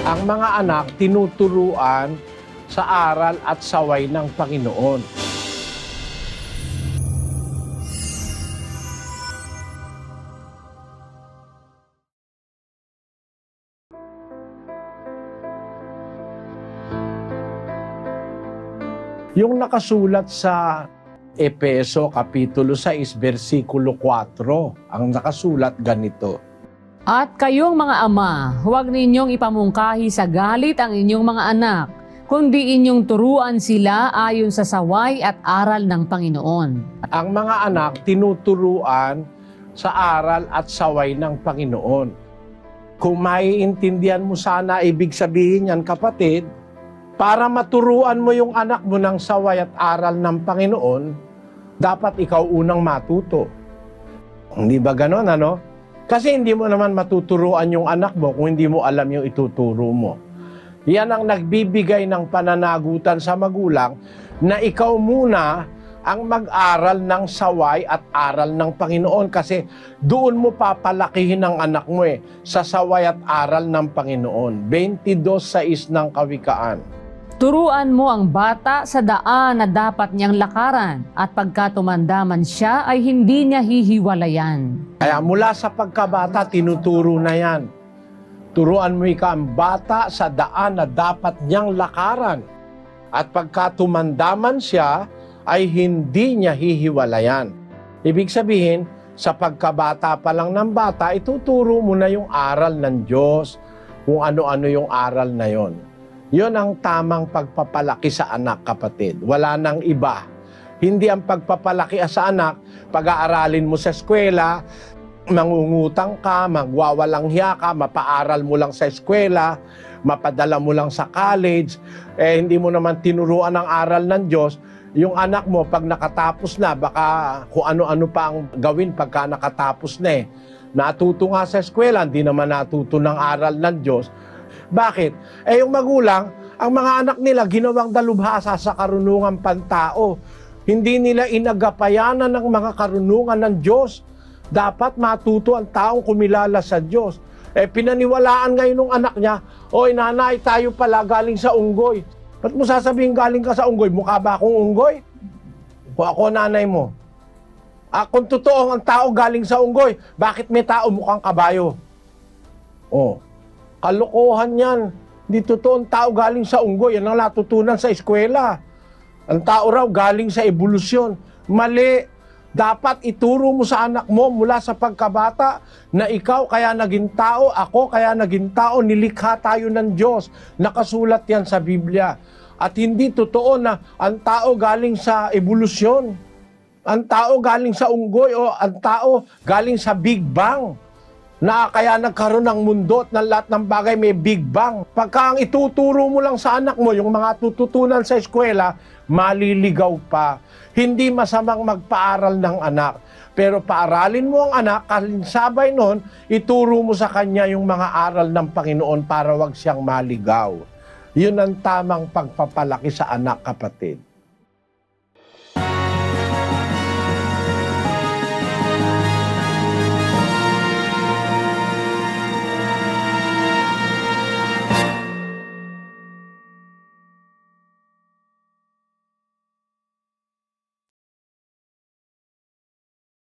Ang mga anak tinuturuan sa aral at saway ng Panginoon. Yung nakasulat sa Efeso Kapitulo 6, versikulo 4, ang nakasulat ganito. At kayong mga ama, huwag ninyong ipamungkahi sa galit ang inyong mga anak, kundi inyong turuan sila ayon sa saway at aral ng Panginoon. Ang mga anak tinuturuan sa aral at saway ng Panginoon. Kung maiintindihan mo sana ibig sabihin yan, kapatid, para maturuan mo yung anak mo ng saway at aral ng Panginoon, dapat ikaw unang matuto. Hindi ba ganon, ano? Kasi hindi mo naman matuturuan yung anak mo kung hindi mo alam yung ituturo mo. Yan ang nagbibigay ng pananagutan sa magulang na ikaw muna ang mag-aral ng saway at aral ng Panginoon, kasi doon mo papalakihin ang anak mo sa saway at aral ng Panginoon. 22:6 ng Kawikaan. Turuan mo ang bata sa daan na dapat niyang lakaran, at pagka tumanda man siya ay hindi niya hihiwalayan. Kaya mula sa pagkabata, tinuturo na yan. Turuan mo ikaw ang bata sa daan na dapat niyang lakaran. At pagka tumanda man siya, ay hindi niya hihiwalayan. Ibig sabihin, sa pagkabata pa lang ng bata, ituturo mo na yung aral ng Diyos, kung ano-ano yung aral na yon. Yon ang tamang pagpapalaki sa anak, kapatid. Wala nang iba. Hindi ang pagpapalaki sa anak, pag-aaralin mo sa eskwela, mangungutang ka, magwawalang hiya ka, mapaaral mo lang sa eskwela, mapadala mo lang sa college, hindi mo naman tinuruan ang aral ng Diyos. Yung anak mo, pag nakatapos na, baka kung ano-ano pa ang gawin pagka nakatapos na Natuto nga sa eskwela, hindi naman natuto ng aral ng Diyos. Bakit? Yung magulang, ang mga anak nila ginawang dalubhasa sa karunungan pantao. Hindi nila inagapayanan ng mga karunungan ng Diyos. Dapat matuto ang taong kumilala sa Diyos. Pinaniwalaan ngayon ng anak niya, "Oy nanay, tayo pala galing sa unggoy." Ba't mo sasabihin galing ka sa unggoy? Mukha ba akong unggoy? Kung ako nanay mo. Kung totoo ang tao galing sa unggoy, bakit may tao mukhang kabayo? Kalokohan yan. Hindi totoo ang tao galing sa unggoy. Yan ang natutunan sa eskwela. Ang tao raw galing sa ebolusyon. Mali. Dapat ituro mo sa anak mo mula sa pagkabata na ikaw kaya naging tao, ako kaya naging tao, nilikha tayo ng Diyos. Nakasulat yan sa Biblia. At hindi totoo na ang tao galing sa ebolusyon. Ang tao galing sa unggoy o ang tao galing sa Big Bang. Na kaya nagkaroon ng mundo at ng lahat ng bagay may Big Bang. Pagka ang ituturo mo lang sa anak mo, yung mga tututunan sa eskwela, maliligaw pa. Hindi masamang magpaaral ng anak. Pero paaralin mo ang anak, kalinsabay nun, ituro mo sa kanya yung mga aral ng Panginoon para wag siyang maligaw. Yun ang tamang pagpapalaki sa anak, kapatid.